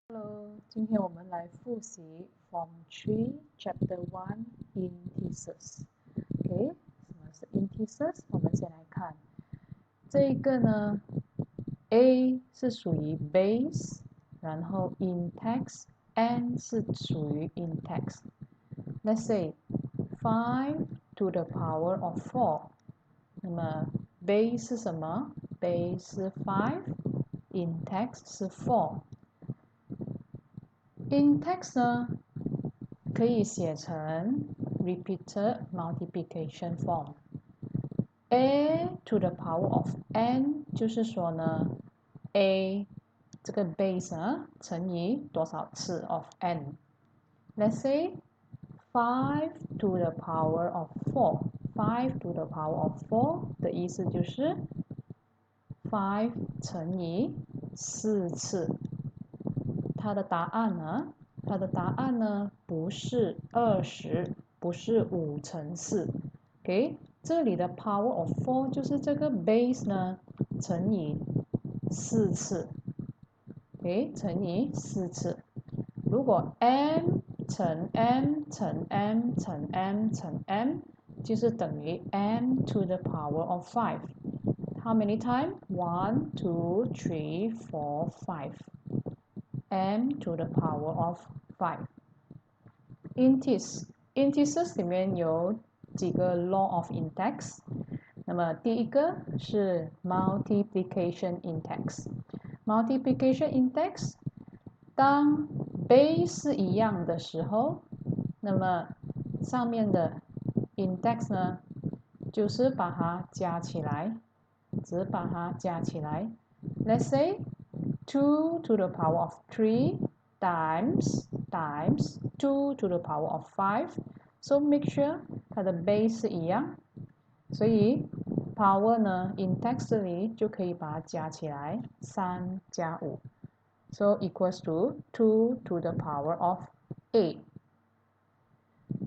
Hello，今天我们来复习 Form 3 Chapter 1 Indices。OK，什么是 Indices？我们先来看这一个呢 ，A 是属于 base，然后 index，N 是属于 index。Let's say 5 to the power of 4。那么 base 是什么 ？base 是5，index 是4。Index 呢，可以写成 repeated multiplication form。a to the power of n 就是说呢 ，a 这个 base 呢乘以多少次 of n。Let's say 5 to the power of 4，5 to the power of 4的意思就是5乘以4次。它的答案呢？不是20，不是5乘4。OK， 这里的 power of 4就是这个 base 呢乘以4次。OK， 乘以4次。如果 m 乘 m 乘 m 乘 m 乘 m 就是等于 m to the power of 5。How many times? 1, 2, 3, 4, 5. m to the power of 5。Indices 里面有几个 law of index。那么第一个是 multiplication index。multiplication index 当 base 是一样的时候，那么上面的 index 呢，就是把它加起来，只把它加起来。Let's say 2 to the power of 3 times 2 to the power of 5。So make sure 它的 base 是一样，所以 power 呢 index 这里就可以把它加起来，3加5。So equals to 2 to the power of 8。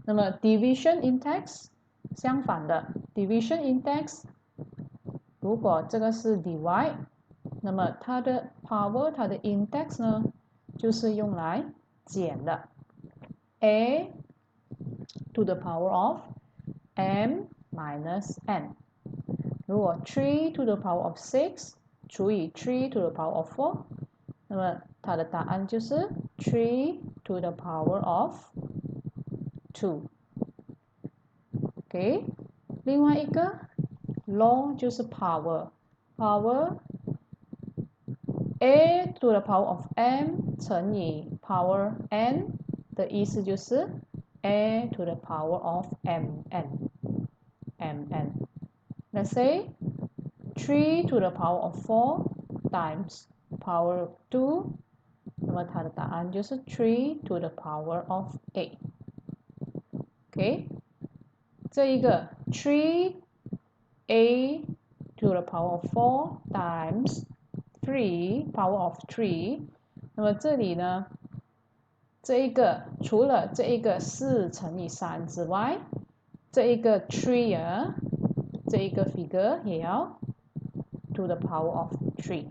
那么 division index 相反的 division index， 如果这个是 divide， 那么它的 power 它的 index 呢就是用来减的 a to the power of m minus n。如果3 to the power of 6除以3 to the power of 4，那么它的答案就是3 to the power of 2。OK， 另外一个 law 就是 power a to the power of m 乘以 power n 的意思就是 a to the power of mn。Let's say 3 to the power of 4 times power 2， 那么它的答案就是3 to the power of 8。OK， 这一个3 a to the power of 4 times 3 power of 3， 那么这里呢，这一个除了这一个4乘以3之外，这一个3啊，这一个 figure 也要 to the power of 3，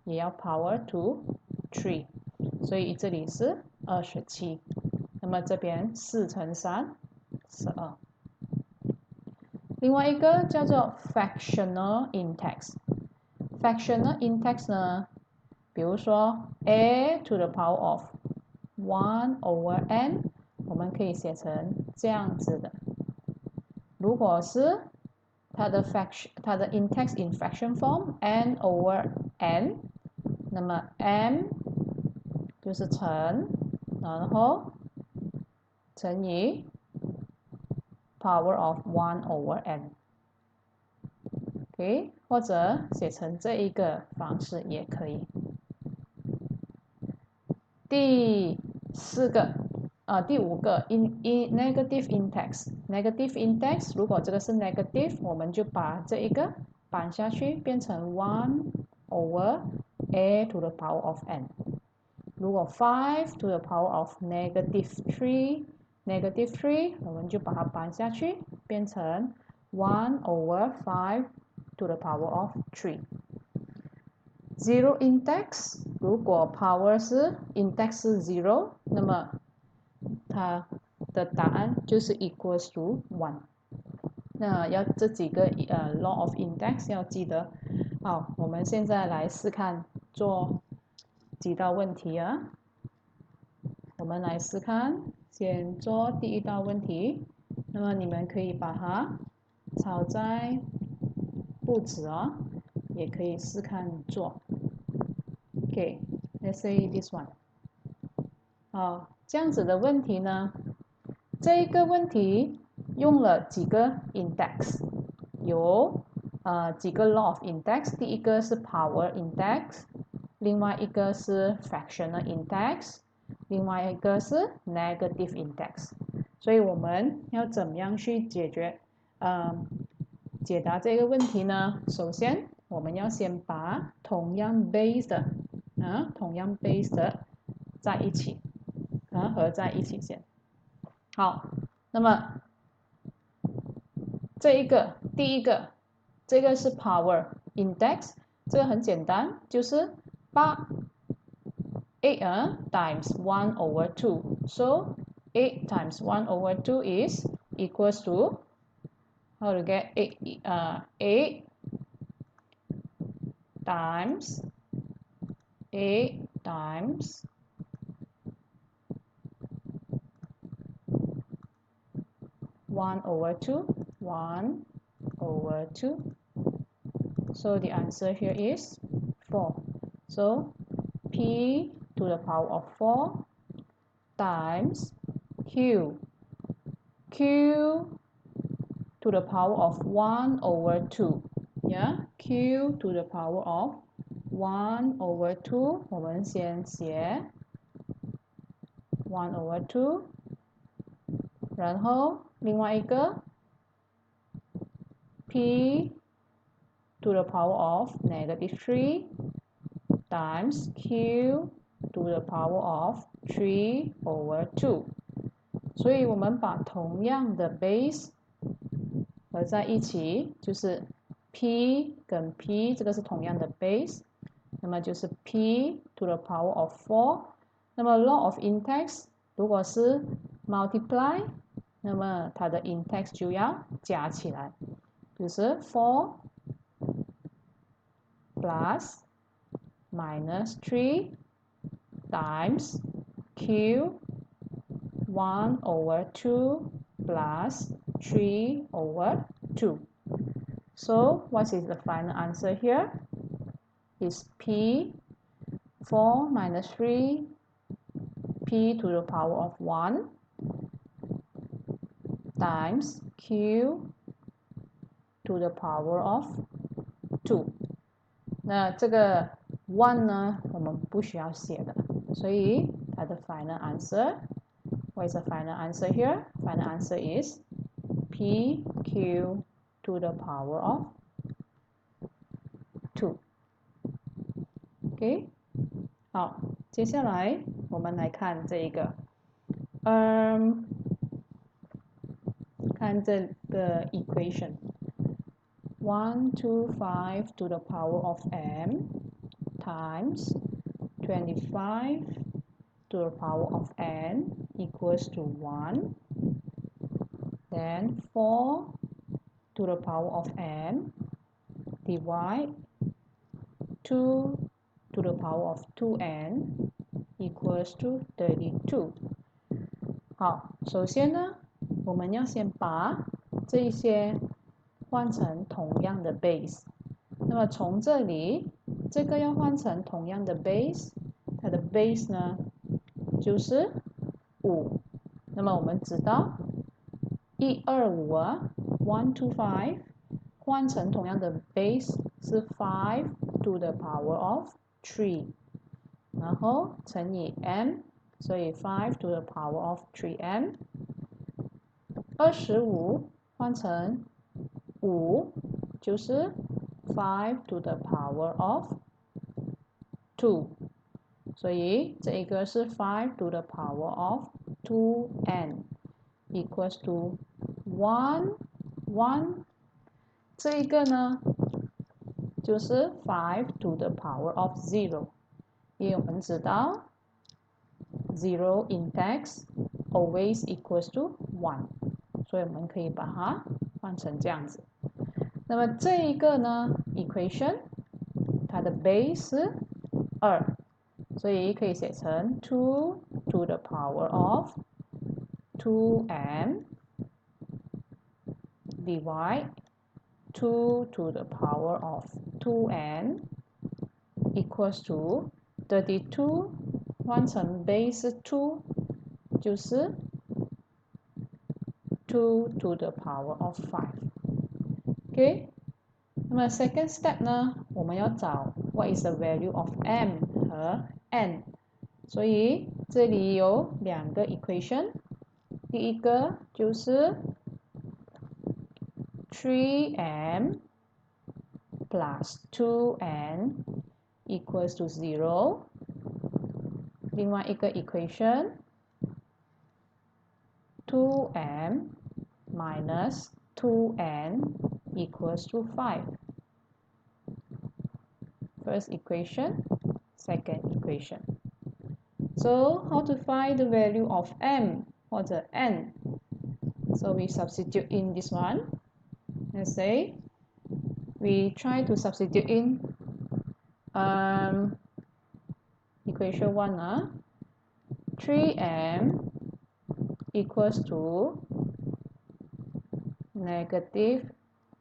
也要 power to 3， 所以这里是27。那么这边4乘3 12。另外一个叫做 fractional index。fractional index 呢，比如说 a to the power of 1 over n， 我们可以写成这样子的。如果是它的 index in fraction form n over n， 那么 m 就是乘，然后乘以 power of 1 over n。OK， 或者写成这一个方式也可以。第五个 negative index。negative index 如果这个是 negative， 我们就把这一个搬下去，变成1 over a to the power of n。如果5 to the power of negative 3， 我们就把它搬下去，变成1 over 5 to the power of 3。Zero index 如果 power 是 index 是 zero， 那么它的答案就是 equals to 1。那要这几个law of index 要记得。好，我们现在来试看做几道问题啊。我们来试看，先做第一道问题。那么你们可以把它抄在簿子哦，也可以试看做。Okay, let's say this one。好，这样子的问题呢，这一个问题用了几个 index， 有几个 law of index。第一个是 power index， 另外一个是 fractional index， 另外一个是 negative index。所以我们要怎么样去解答这个问题呢？首先，我们要先把同样 base 的在一起合在一起先。好，那么第一个，这个是 power index， 这个很简单，就是把8 times 1 over 2。So 8 times 1 over 2 is equals to, how to get 8 times 1 over 2, 1 over 2. So the answer here is 4. So P to the power of 4 times Q to the power of 1 over 2. Yeah, Q to the power of 1 over 2. 我们先写1 over 2， 然后另外一个 P to the power of negative 3 times Q to the power of 3 over 2。所以我们把同样的 base 合在一起，就是 P 跟 P， 这个是同样的 base， 那么就是 P to the power of 4。那么 law of index 如果是 multiply， 那么它的 index 就要加起来，就是4 plus minus 3 times Q 1 over 2 plus 3 over 2. So what is the final answer here? Is P 4 minus 3 P to the power of 1 times Q to the power of 2。那这个 1 呢，我们不需要写的，所以它的 final answer, what is the final answer here? Final answer is PQ to the power of 2. OK， 好，接下来我们来看这一个，看这个 equation。125 to the power of m times 25 to the power of n equals to 1. Then 4 to the power of n divide 2 to the power of 2n equals to 32. 好，首先呢，我们要先把这一些换成同样的 base。那么从这里，这个要换成同样的 base， 它的 base 呢就是5。那么我们知道125啊 125 换成同样的 base 是5 to the power of 3， 然后乘以 m， 所以5 to the power of 3m。 25换成5就是5 to the power of 2， 所以这一个是5 to the power of 2n equals to 1 1。这一个呢就是5 to the power of 0，因为我们知道 zero index always equals to 1， 所以我们可以把它换成这样子。那么这一个呢 equation 它的 base 是2，所以可以写成2 to the power of 2m divide 2 to the power of 2n equals to 32换成 base 2就是2 to the power of 5。OK， 那么 second step 呢，我们要找 what is the value of m 和 n。所以这里有两个 equation， 第一个就是 3m plus 2n equals to 0。另外一个 equation 2m minus 2n equals to 5. First equation, second equation. So how to find the value of m or the n? So we substitute in this one. Let's say we try to substitute in equation 1, 3m equals to negative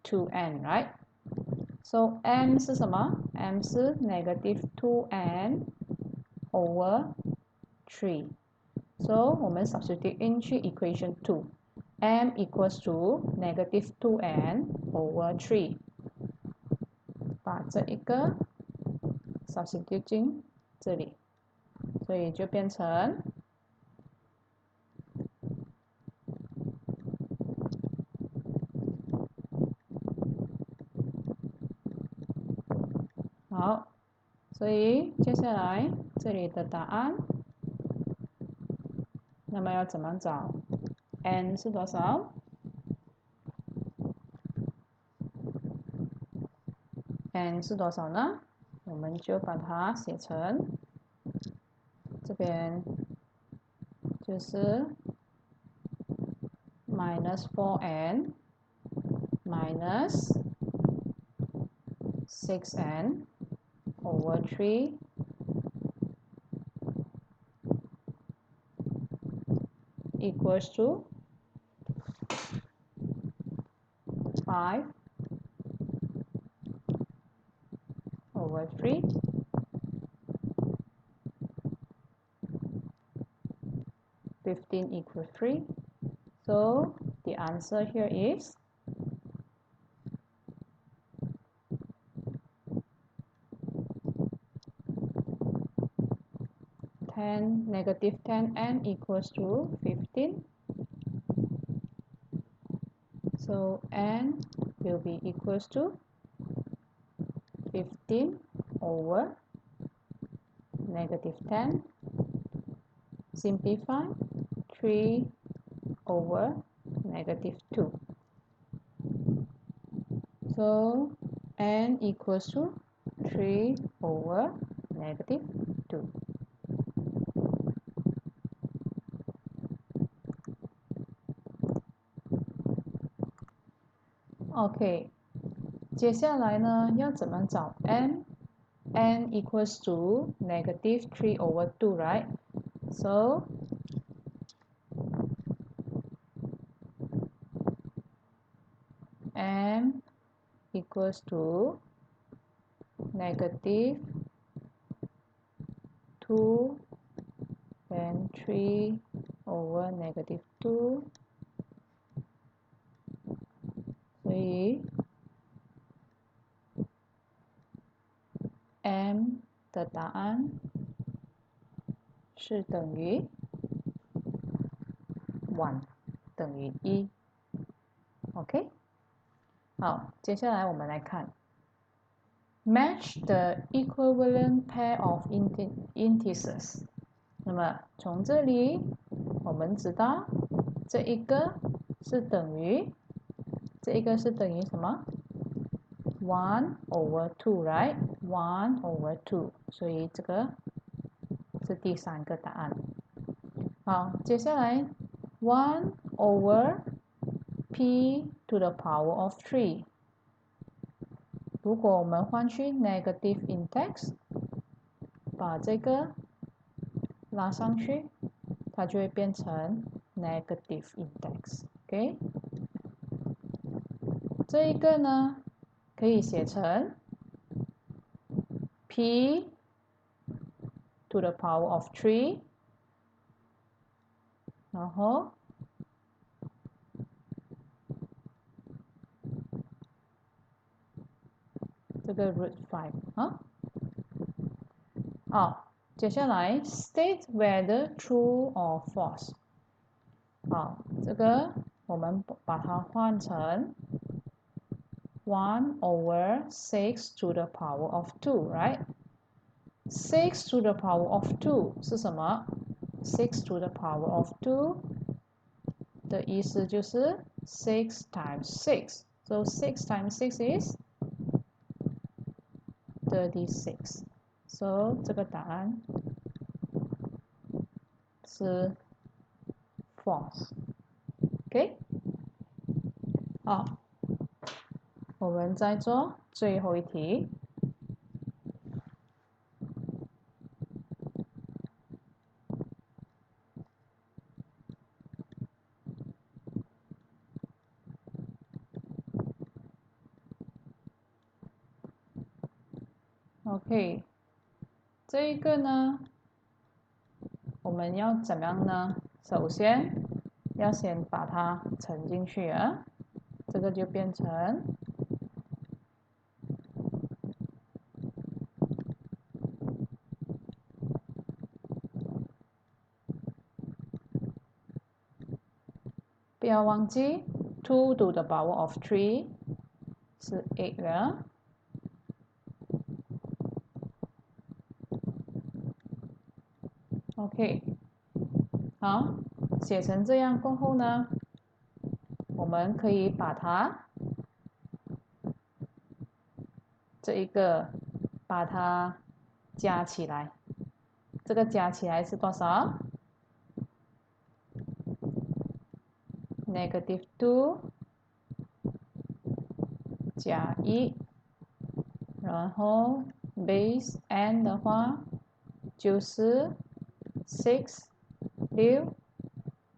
2n, right? So m 是什么？ m 是 negative 2n over 3. So 我们 substitute into equation 2. m equals to negative 2n over 3. 把这一个 substitute 进这里，所以就变成好，所以接下来这里的答案，那么要怎么找 n 是多少？ n 是多少呢？我们就把它写成这边就是 minus 4n minus 6n over 3 equals to 5 over 3. 15 equals 3. So the answer here is 10 negative 10n equals to 15. So n will be equals to 15 over negative 10. Simplify 3 over negative 2. So n equals to 3 over negative 2. OK， 接下来呢，要怎么找 n？ n equals to negative 3 over 2, right? So m equals to negative 2 and 3 over negative 2. 所以 m 的答案是等于1，等于1。OK， 好，接下来我们来看 match the equivalent pair of indices。那么从这里我们知道这一个是等于什么？1 over 2 right? 1 over 2，所以这个是第3个答案。好，接下来1 over p to the power of 3。如果我们换去 negative index， 把这个拉上去，它就会变成 negative index。OK， 这一个呢可以写成 p to the power of 3， 然后这个 root 5啊。好，接下来 state whether true or false。好，这个我们把它换成1 over 6 to the power of 2 right？ 6 to the power of 2是什么？6 to the power of 2的意思就是6 times 6。So 6 times 6 is 36。So 这个答案是 false。OK， 好，我们再做最后一题。OK， 这一个呢，我们要怎么样呢？首先要先把它乘进去啊，这个就变成不要忘记2 to the power of 3是8了。OK， 好，写成这样过后呢，我们可以把它这一个把它加起来，这个加起来是多少？-2加1，然后 base n 的话就是6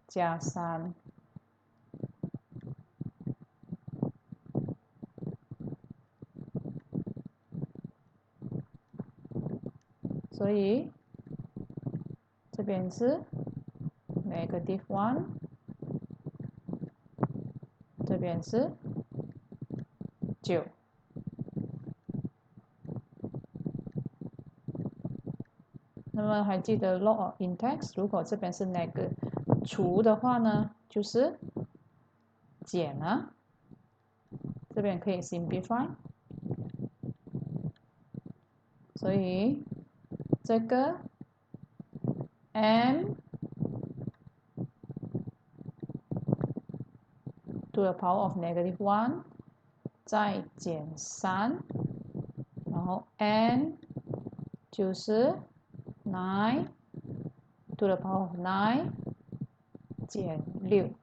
加3。所以这边是 -1， 这边是9。那么还记得 log of index， 如果这边是除的话呢，就是减啊，这边可以 simplify， 所以这个 m to the power of -1 再减3，然后 n 就是9 to the power of 9减6，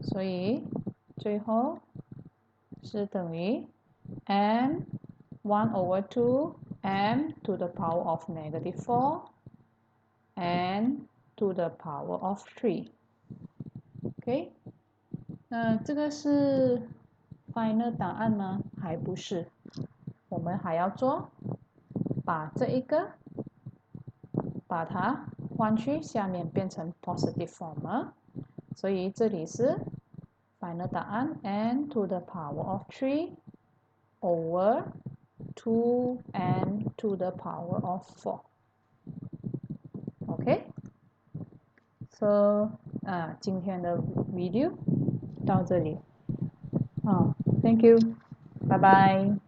所以最后是等于 m 1 over 2 m to the power of -4 n to the power of 3。OK， 那这个是 final 答案吗？还不是，我们还要做把这一个把它换去下面变成 positive form， 所以这里是 final 答案 n to the power of 3 over 2n to the power of 4。 OK， so 今天的 video 到这里，Thank you，拜拜。